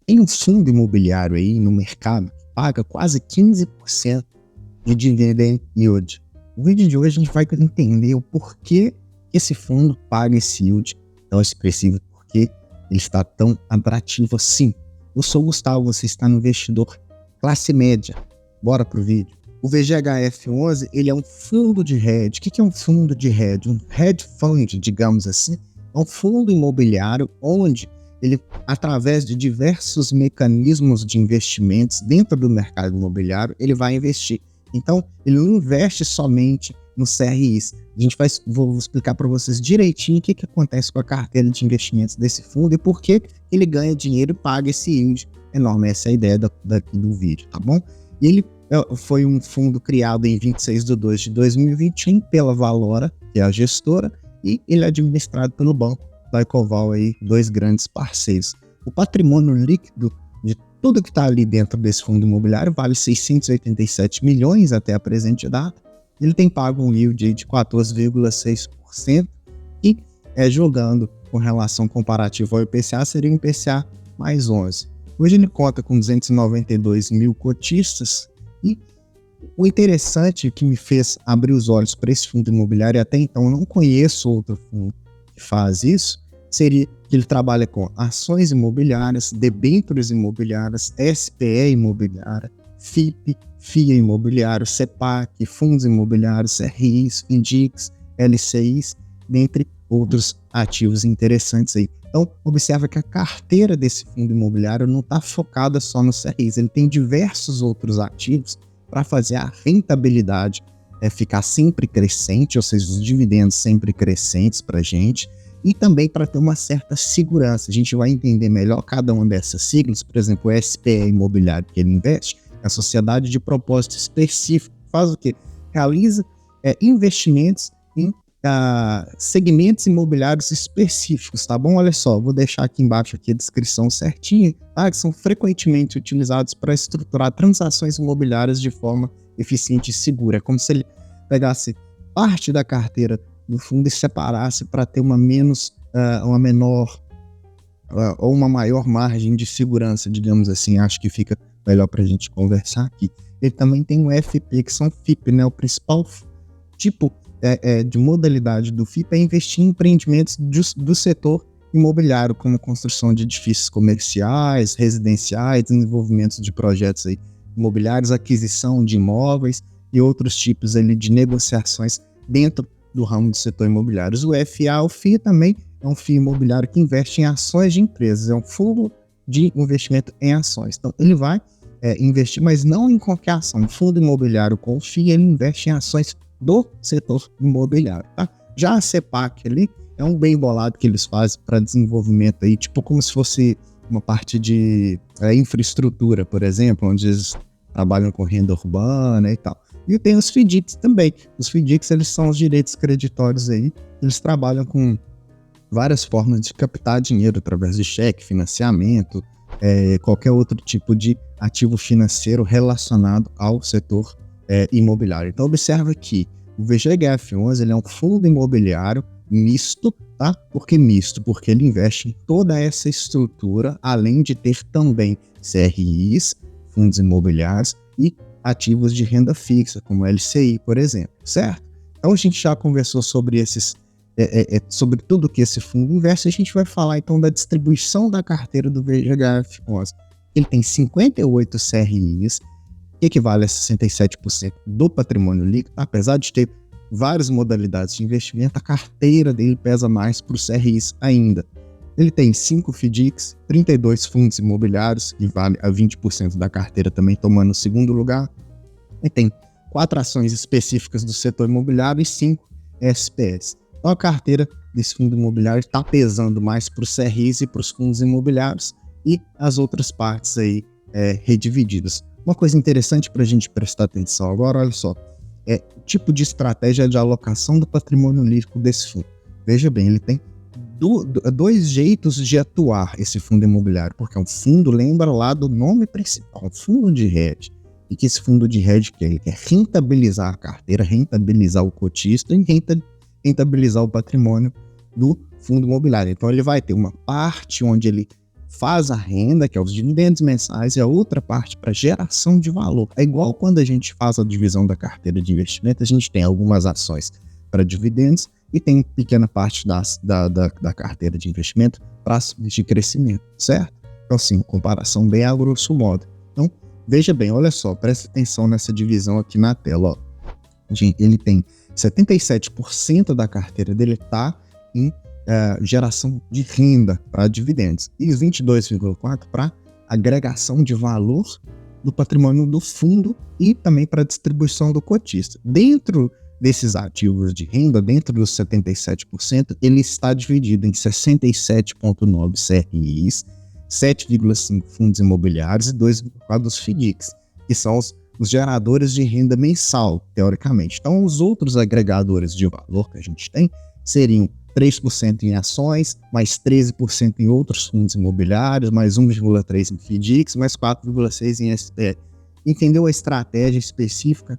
Tem um fundo imobiliário aí no mercado que paga quase 15% de dividend yield. No vídeo de hoje a gente vai entender o porquê esse fundo paga esse yield tão expressivo, porque ele está tão atrativo assim. Eu sou o Gustavo, você está no Investidor Classe Média. Bora pro vídeo. O VGHF11, ele é um fundo de hedge. O que é um fundo de hedge? Um hedge fund, digamos assim. É um fundo imobiliário onde ele, através de diversos mecanismos de investimentos dentro do mercado imobiliário, ele vai investir. Então, ele não investe somente no CRIs. Vou explicar para vocês direitinho o que acontece com a carteira de investimentos desse fundo e por que ele ganha dinheiro e paga esse yield enorme. Essa é a ideia daqui do vídeo, tá bom? E ele foi um fundo criado em 26/2/2021 pela Valora, que é a gestora, e ele é administrado pelo Banco da Ecoval, aí, dois grandes parceiros. O patrimônio líquido de tudo que está ali dentro desse fundo imobiliário vale 687 milhões até a presente data. Ele tem pago um yield de 14,6% e, jogando com relação comparativa ao IPCA, seria um IPCA mais 11. Hoje ele conta com 292 mil cotistas e o interessante que me fez abrir os olhos para esse fundo imobiliário, e até então eu não conheço outro fundo que faz isso, seria que ele trabalha com ações imobiliárias, debêntures imobiliárias, SPE imobiliária, FIP, FIA imobiliário, CEPAC, fundos imobiliários, RIs, FINDICs, LCIs, dentre outros ativos interessantes aí. Então, observa que a carteira desse fundo imobiliário não está focada só nos CRIs, ele tem diversos outros ativos para fazer a rentabilidade ficar sempre crescente, ou seja, os dividendos sempre crescentes para a gente, e também para ter uma certa segurança. A gente vai entender melhor cada uma dessas siglas. Por exemplo, o SPE imobiliário que ele investe é a Sociedade de Propósito Específico. Faz o quê? Realiza investimentos em segmentos imobiliários específicos, tá bom? Olha só, vou deixar aqui embaixo aqui a descrição certinha, tá? Que são frequentemente utilizados para estruturar transações imobiliárias de forma eficiente e segura. É como se ele pegasse parte da carteira do fundo e separasse para ter uma menor ou uma maior margem de segurança, digamos assim. Acho que fica melhor para a gente conversar aqui. Ele também tem o FP, que são FIP, né? O principal tipo de modalidade do FIP é investir em empreendimentos do setor imobiliário, como construção de edifícios comerciais, residenciais, desenvolvimento de projetos aí imobiliários, aquisição de imóveis e outros tipos ali de negociações dentro do ramo do setor imobiliário. O FA, o FII também é um FII imobiliário que investe em ações de empresas, é um fundo de investimento em ações. Então, ele vai investir, mas não em qualquer ação. Um fundo imobiliário com o FII, ele investe em ações do setor imobiliário, tá? Já a CEPAC ali é um bem bolado que eles fazem para desenvolvimento aí, tipo como se fosse uma parte de infraestrutura, por exemplo, onde eles trabalham com renda urbana e tal. E tem os FDICs também. Os FDICs, eles são os direitos creditórios aí, eles trabalham com várias formas de captar dinheiro através de cheque, financiamento, qualquer outro tipo de ativo financeiro relacionado ao setor imobiliário. Então, observa que o VGHF11 ele é um fundo imobiliário misto, tá? Por que misto? Porque ele investe em toda essa estrutura, além de ter também CRIs, fundos imobiliários e ativos de renda fixa, como LCI, por exemplo, certo? Então, a gente já conversou sobre sobre tudo que esse fundo investe. A gente vai falar, então, da distribuição da carteira do VGHF11. Ele tem 58 CRIs, que equivale a 67% do patrimônio líquido. Apesar de ter várias modalidades de investimento, a carteira dele pesa mais para os CRIs ainda. Ele tem 5 FDICs, 32 fundos imobiliários, que vale a 20% da carteira também, tomando o segundo lugar. Ele tem 4 ações específicas do setor imobiliário e 5 SPS. Então a carteira desse fundo imobiliário está pesando mais para os CRIs e para os fundos imobiliários e as outras partes aí redivididas. Uma coisa interessante para a gente prestar atenção agora, olha só, o tipo de estratégia de alocação do patrimônio líquido desse fundo. Veja bem, ele tem dois jeitos de atuar, esse fundo imobiliário, porque é um fundo, lembra lá do nome principal, um fundo de hedge. E que esse fundo de hedge ele quer rentabilizar a carteira, rentabilizar o cotista e rentabilizar o patrimônio do fundo imobiliário. Então ele vai ter uma parte onde ele faz a renda, que é os dividendos mensais, e a outra parte para geração de valor. É igual quando a gente faz a divisão da carteira de investimento, a gente tem algumas ações para dividendos e tem pequena parte da carteira de investimento para ações de crescimento, certo? Então, assim, comparação bem a grosso modo. Então, veja bem, olha só, presta atenção nessa divisão aqui na tela, ó. Ele tem 77% da carteira dele está em geração de renda para dividendos e 22,4% para agregação de valor do patrimônio do fundo e também para distribuição do cotista. Dentro desses ativos de renda, dentro dos 77%, ele está dividido em 67,9% CRIs, 7,5% fundos imobiliários e 2,4% dos FDICs, que são os geradores de renda mensal, teoricamente. Então, os outros agregadores de valor que a gente tem seriam 3% em ações, mais 13% em outros fundos imobiliários, mais 1,3% em FDICs, mais 4,6% em SPE. Entendeu a estratégia específica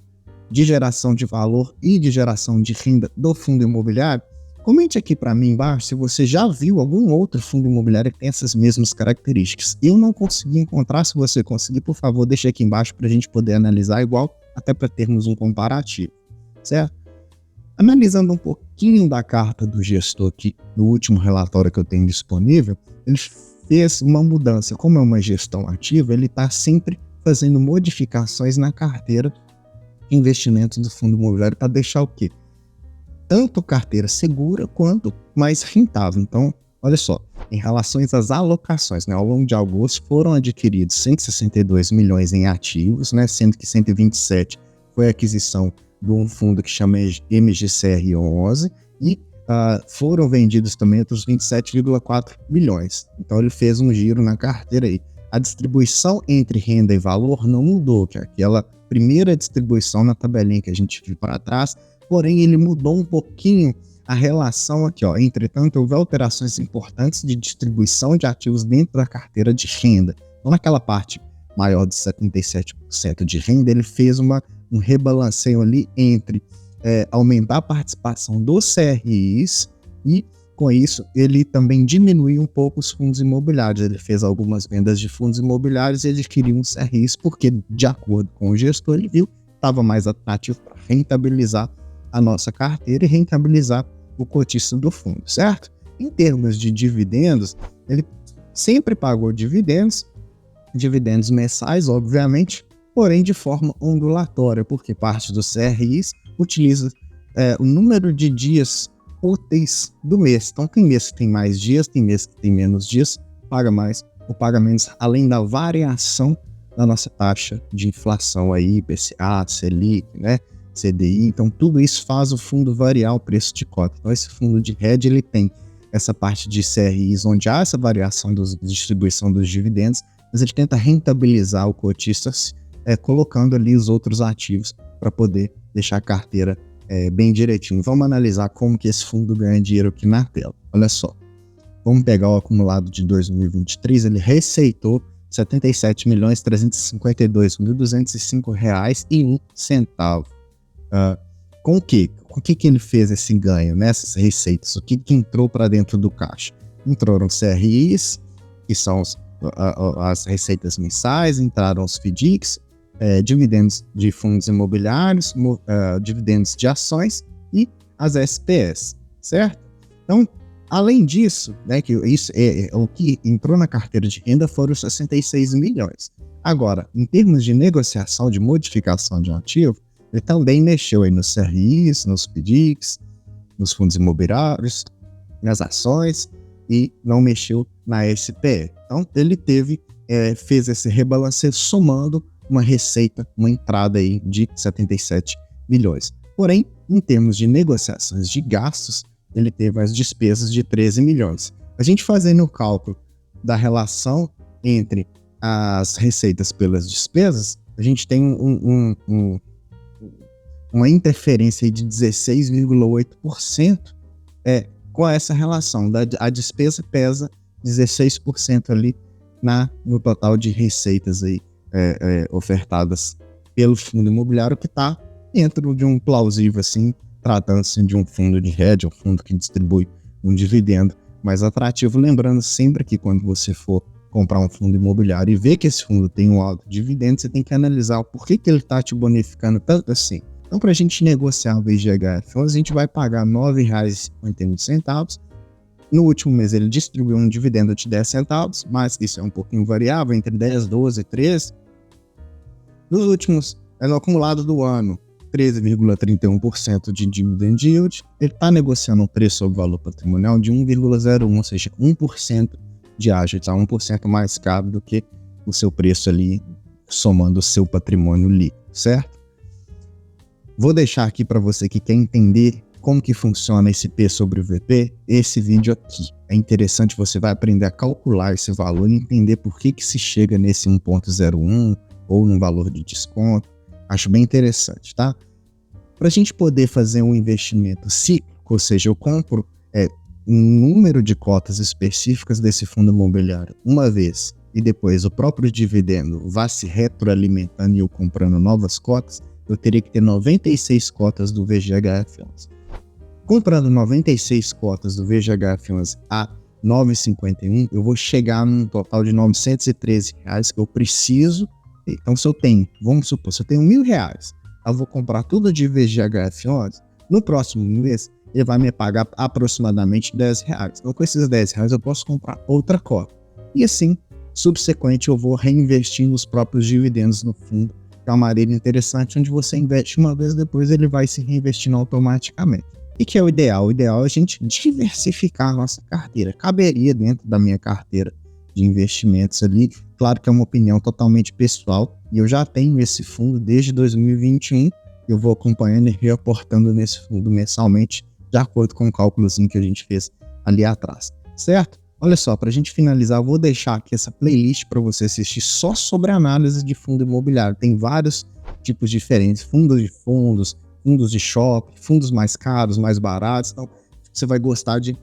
de geração de valor e de geração de renda do fundo imobiliário? Comente aqui para mim embaixo se você já viu algum outro fundo imobiliário que tem essas mesmas características. Eu não consegui encontrar. Se você conseguir, por favor, deixa aqui embaixo para a gente poder analisar igual, até para termos um comparativo, certo? Analisando um pouquinho da carta do gestor aqui, no último relatório que eu tenho disponível, ele fez uma mudança. Como é uma gestão ativa, ele está sempre fazendo modificações na carteira de investimentos do fundo imobiliário para deixar o quê? Tanto carteira segura quanto mais rentável. Então, olha só, em relação às alocações, né, ao longo de agosto foram adquiridos 162 milhões em ativos, né, sendo que 127 foi a aquisição de um fundo que chama MGCR11 e foram vendidos também outros 27,4 milhões. Então, ele fez um giro na carteira aí. A distribuição entre renda e valor não mudou, que é aquela primeira distribuição na tabelinha que a gente viu para trás, porém ele mudou um pouquinho a relação aqui, ó. Entretanto, houve alterações importantes de distribuição de ativos dentro da carteira de renda. Então, naquela parte maior de 77% de renda, ele fez um rebalanceio ali entre aumentar a participação dos CRIs e, com isso, ele também diminuiu um pouco os fundos imobiliários. Ele fez algumas vendas de fundos imobiliários e adquiriu uns CRIs porque, de acordo com o gestor, ele viu que estava mais atrativo para rentabilizar a nossa carteira e rentabilizar o cotista do fundo, certo? Em termos de dividendos, ele sempre pagou dividendos mensais, obviamente, porém de forma ondulatória, porque parte dos CRIs utiliza o número de dias úteis do mês. Então, tem mês que tem mais dias, tem mês que tem menos dias, paga mais ou paga menos, além da variação da nossa taxa de inflação aí, IPCA, Selic, né? CDI, então tudo isso faz o fundo variar o preço de cota. Então esse fundo de hedge, ele tem essa parte de CRIs onde há essa variação da distribuição dos dividendos, mas ele tenta rentabilizar o cotista colocando ali os outros ativos para poder deixar a carteira bem direitinho. Vamos analisar como que esse fundo ganha dinheiro aqui na tela. Olha só, vamos pegar o acumulado de 2023, ele receitou R$ 77.352.205,01. Com o quê? Com o que ele fez esse ganho nessas receitas? O que entrou para dentro do caixa? Entraram CRIs, que são as receitas mensais, entraram os FDICs, dividendos de fundos imobiliários, dividendos de ações e as SPS, certo? Então, além disso, né, que isso o que entrou na carteira de renda foram os 66 milhões. Agora, em termos de negociação, de modificação de ativo, ele também mexeu aí nos CRIs, nos FDICs, nos fundos imobiliários, nas ações e não mexeu na SPE. Então, ele fez esse rebalanceio somando uma receita, uma entrada aí de 77 milhões. Porém, em termos de negociações de gastos, ele teve as despesas de 13 milhões. A gente fazendo o cálculo da relação entre as receitas pelas despesas, a gente tem uma interferência de 16,8% com essa relação. A despesa pesa 16% ali no total de receitas aí, ofertadas pelo fundo imobiliário, que está dentro de um plausível, assim, tratando-se de um fundo de hedge, um fundo que distribui um dividendo mais atrativo. Lembrando sempre que quando você for comprar um fundo imobiliário e ver que esse fundo tem um alto dividendo, você tem que analisar o porquê que ele está te bonificando tanto assim. Então, para a gente negociar o VGHF11, a gente vai pagar R$ 9,51. No último mês, ele distribuiu um dividendo de 10 centavos, mas isso é um pouquinho variável, entre 10, 12 e 13. Nos últimos, no acumulado do ano, 13,31% de dividend yield, ele está negociando um preço sobre valor patrimonial de 1,01, ou seja, 1% de ágio, está 1% mais caro do que o seu preço ali, somando o seu patrimônio líquido, certo? Vou deixar aqui para você que quer entender como que funciona esse P sobre o VP, esse vídeo aqui. É interessante, você vai aprender a calcular esse valor e entender por que se chega nesse 1,01 ou num valor de desconto. Acho bem interessante, tá? Para a gente poder fazer um investimento cíclico, ou seja, eu compro um número de cotas específicas desse fundo imobiliário uma vez e depois o próprio dividendo vai se retroalimentando e eu comprando novas cotas, eu teria que ter 96 cotas do VGHF11. Comprando 96 cotas do VGHF11 a 9,51, eu vou chegar num total de R$ 913 que eu preciso. Então, se eu tenho, vamos supor, se eu tenho R$ 1.000, eu vou comprar tudo de VGHF11, no próximo mês ele vai me pagar aproximadamente R$ 10. Então, com esses R$ 10 eu posso comprar outra cota. E assim, subsequente, eu vou reinvestir nos próprios dividendos no fundo, que é uma maneira interessante, onde você investe uma vez, depois ele vai se reinvestindo automaticamente. E que é o ideal? O ideal é a gente diversificar a nossa carteira. Caberia dentro da minha carteira de investimentos ali. Claro que é uma opinião totalmente pessoal, e eu já tenho esse fundo desde 2021, eu vou acompanhando e reaportando nesse fundo mensalmente, de acordo com o cálculozinho que a gente fez ali atrás, certo? Olha só, para a gente finalizar, eu vou deixar aqui essa playlist para você assistir só sobre análise de fundo imobiliário. Tem vários tipos diferentes, fundos de shopping, fundos mais caros, mais baratos. Então, você vai gostar de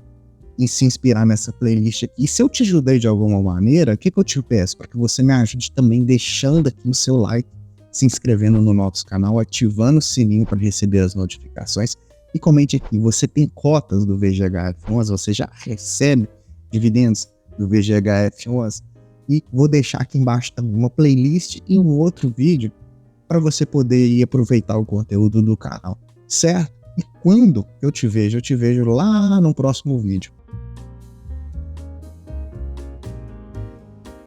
se inspirar nessa playlist aqui. E se eu te ajudei de alguma maneira, o que eu te peço? Para que você me ajude também deixando aqui o seu like, se inscrevendo no nosso canal, ativando o sininho para receber as notificações. E comente aqui, você tem cotas do VGHF11? Você já recebe dividendos do VGHF11? E vou deixar aqui embaixo também uma playlist e um outro vídeo para você poder ir aproveitar o conteúdo do canal, certo? E quando eu te vejo lá no próximo vídeo.